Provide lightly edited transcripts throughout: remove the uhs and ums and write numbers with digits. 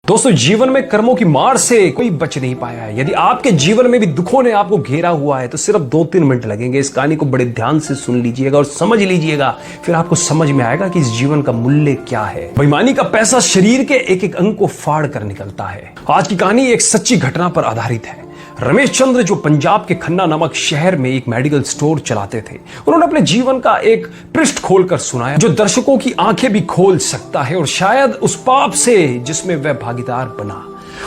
दोस्तों, जीवन में कर्मों की मार से कोई बच नहीं पाया है। यदि आपके जीवन में भी दुखों ने आपको घेरा हुआ है तो सिर्फ 2-3 मिनट लगेंगे। इस कहानी को बड़े ध्यान से सुन लीजिएगा और समझ लीजिएगा, फिर आपको समझ में आएगा कि इस जीवन का मूल्य क्या है। बेईमानी का पैसा शरीर के एक एक अंग को फाड़ कर निकलता है। आज की कहानी एक सच्ची घटना पर आधारित है। रमेश चंद्र, जो पंजाब के खन्ना नामक शहर में एक मेडिकल स्टोर चलाते थे, उन्होंने अपने जीवन का एक पृष्ठ खोलकर सुनाया जो दर्शकों की आंखें भी खोल सकता है और शायद उस पाप से जिसमें वह भागीदार बना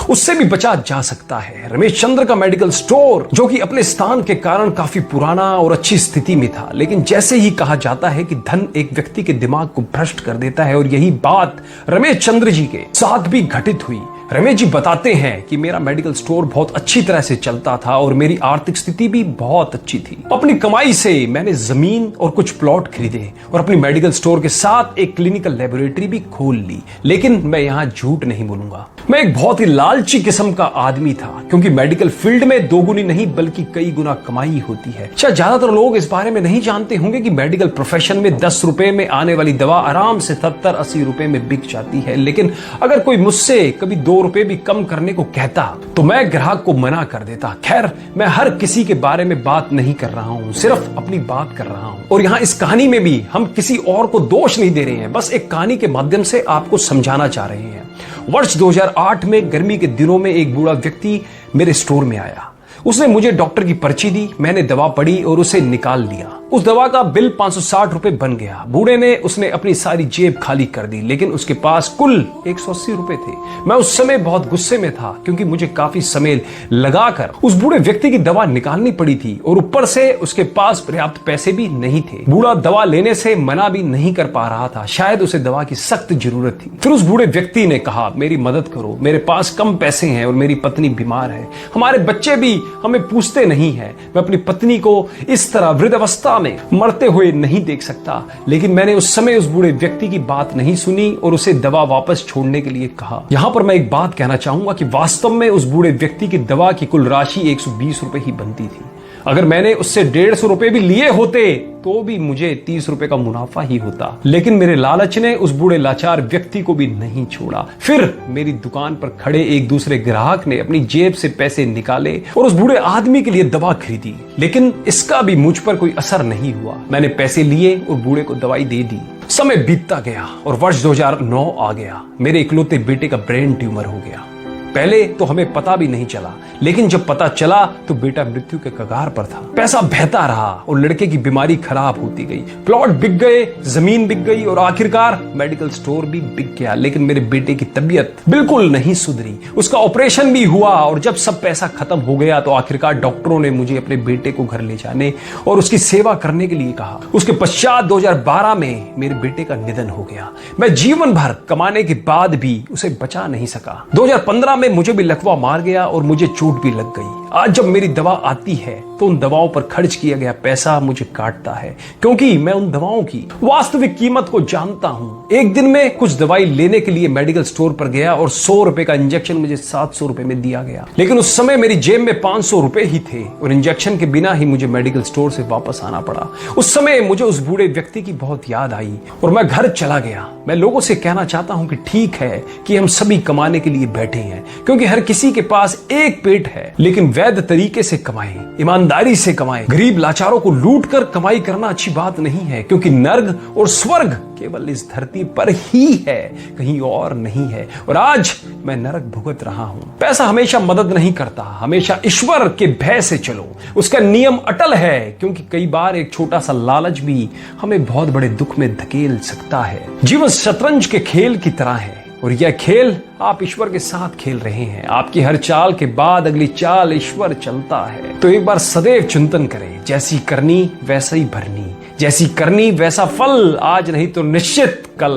उससे भी बचा जा सकता है। रमेश चंद्र का मेडिकल स्टोर, जो कि अपने स्थान के कारण काफी पुराना और अच्छी स्थिति में था, लेकिन जैसे ही कहा जाता है कि धन एक व्यक्ति के दिमाग को भ्रष्ट कर देता है, और यही बात रमेश चंद्र जी के साथ भी घटित हुई। रमेश जी बताते हैं कि मेरा मेडिकल स्टोर बहुत अच्छी तरह से चलता था और मेरी आर्थिक स्थिति भी बहुत अच्छी थी। अपनी कमाई से मैंने जमीन और कुछ प्लॉट खरीदे और अपनी मेडिकल स्टोर के साथ एक क्लिनिकल लेबोरेटरी भी खोल ली। लेकिन मैं यहाँ झूठ नहीं बोलूंगा, मैं एक बहुत ही लालची किस्म का आदमी था, क्योंकि मेडिकल फील्ड में दोगुनी नहीं बल्कि कई गुना कमाई होती है। शायद ज्यादातर लोग इस बारे में नहीं जानते होंगे कि मेडिकल प्रोफेशन में 10 रुपए में आने वाली दवा आराम से 70-80 रुपए में बिक जाती है। लेकिन अगर कोई मुझसे कभी 2 रुपए भी कम करने को कहता तो मैं ग्राहक को मना कर देता। खैर, मैं हर किसी के बारे में बात नहीं कर रहा हूं, सिर्फ अपनी बात कर रहा हूं। और यहां इस कहानी में भी हम किसी और को दोष नहीं दे रहे हैं, बस एक कहानी के माध्यम से आपको समझाना चाह रहे हैं। वर्ष 2008 में गर्मी के दिनों में एक बूढ़ा व्यक्ति मेरे स्टोर में आया। उसने मुझे डॉक्टर की पर्ची दी, मैंने दवा पढ़ी और उसे निकाल लिया। उस दवा का बिल 560 रुपए बन गया। बूढ़े ने उसने अपनी सारी जेब खाली कर दी, लेकिन उसके पास कुल 180 रुपए थे। मैं उस समय बहुत गुस्से में था, क्योंकि मुझे काफी समय लगाकर उस बूढ़े व्यक्ति की दवा निकालनी पड़ी थी और ऊपर से उसके पास पर्याप्त पैसे भी नहीं थे। बूढ़ा दवा लेने से मना भी नहीं कर पा रहा था, शायद उसे दवा की सख्त जरूरत थी। फिर उस बूढ़े व्यक्ति ने कहा, मेरी मदद करो, मेरे पास कम पैसे हैं और मेरी पत्नी बीमार है, हमारे बच्चे भी हमें पूछते नहीं है, मैं अपनी पत्नी को इस तरह वृद्धावस्था में मरते हुए नहीं देख सकता। लेकिन मैंने उस समय उस बूढ़े व्यक्ति की बात नहीं सुनी और उसे दवा वापस छोड़ने के लिए कहा। यहां पर मैं एक बात कहना चाहूंगा कि वास्तव में उस बूढ़े व्यक्ति की दवा की कुल राशि 120 रुपए ही बनती थी। अगर मैंने उससे 150 रुपए भी लिए होते तो भी मुझे 30 रुपए का मुनाफा ही होता। लेकिन मेरे लालच ने उस बूढ़े लाचार व्यक्ति को भी नहीं छोड़ा। फिर मेरी दुकान पर खड़े एक दूसरे ग्राहक ने अपनी जेब से पैसे निकाले और उस बूढ़े आदमी के लिए दवा खरीदी, लेकिन इसका भी मुझ पर कोई असर नहीं हुआ। मैंने पैसे लिए और बूढ़े को दवाई दे दी। समय बीतता गया और वर्ष 2009 आ गया। मेरे इकलौते बेटे का ब्रेन ट्यूमर हो गया। पहले तो हमें पता भी नहीं चला, लेकिन जब पता चला तो बेटा मृत्यु के कगार पर था। पैसा बहता रहा और लड़के की बीमारी खराब होती गई। प्लॉट बिक गए, जमीन बिक गई और आखिरकार मेडिकल स्टोर भी बिक गया। लेकिन मेरे बेटे की तबीयत बिल्कुल नहीं सुधरी। उसका ऑपरेशन भी हुआ और जब सब पैसा खत्म हो गया तो आखिरकार डॉक्टरों ने मुझे अपने बेटे को घर ले जाने और उसकी सेवा करने के लिए कहा। उसके पश्चात 2012 में मेरे बेटे का निधन हो गया। मैं जीवन भर कमाने के बाद भी उसे बचा नहीं सका। 2015 में मुझे भी लकवा मार गया और मुझे चोट भी लग गई। आज जब मेरी दवा आती है तो उन दवाओं पर खर्च किया गया पैसा मुझे काटता है, क्योंकि मैं उन दवाओं की वास्तविक कीमत को जानता हूं। एक दिन में कुछ दवाई लेने के लिए मेडिकल स्टोर पर गया और 100 रुपए का इंजेक्शन मुझे 700 रुपए में दिया गया। लेकिन उस समय मेरी जेब में 500 रुपए ही थे और इंजेक्शन के बिना ही मुझे मेडिकल स्टोर से वापस आना पड़ा। उस समय मुझे उस बूढ़े व्यक्ति की बहुत याद आई और मैं घर चला गया। मैं लोगों से कहना चाहता हूं कि ठीक है कि हम सभी कमाने के लिए बैठे हैं, क्योंकि हर किसी के पास एक पेट है, लेकिन वैध तरीके से कमाएं, ईमानदारी से कमाएं। गरीब लाचारों को लूट कर कमाई करना अच्छी बात नहीं है, क्योंकि नर्क और स्वर्ग केवल इस धरती पर ही है, कहीं और नहीं है। और आज मैं नरक भुगत रहा हूं। पैसा हमेशा मदद नहीं करता, हमेशा ईश्वर के भय से चलो, उसका नियम अटल है, क्योंकि कई बार एक छोटा सा लालच भी हमें बहुत बड़े दुख में धकेल सकता है। जीवन शतरंज के खेल की तरह है और यह खेल आप ईश्वर के साथ खेल रहे हैं। आपकी हर चाल के बाद अगली चाल ईश्वर चलता है। तो एक बार सदैव चिंतन करें, जैसी करनी वैसा ही भरनी, जैसी करनी वैसा फल, आज नहीं तो निश्चित कल।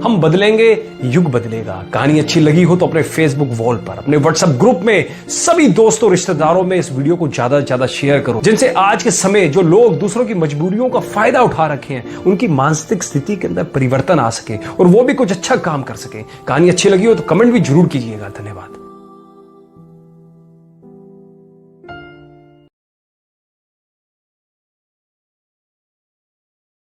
हम बदलेंगे, युग बदलेगा। कहानी अच्छी लगी हो तो अपने फेसबुक वॉल पर, अपने व्हाट्सएप ग्रुप में सभी दोस्तों रिश्तेदारों में इस वीडियो को ज्यादा से ज्यादा शेयर करो, जिनसे आज के समय जो लोग दूसरों की मजबूरियों का फायदा उठा रखे हैं उनकी मानसिक स्थिति के अंदर परिवर्तन आ सके और वो भी कुछ अच्छा काम कर सके। कहानी अच्छी लगी हो तो कमेंट भी जरूर कीजिएगा। धन्यवाद।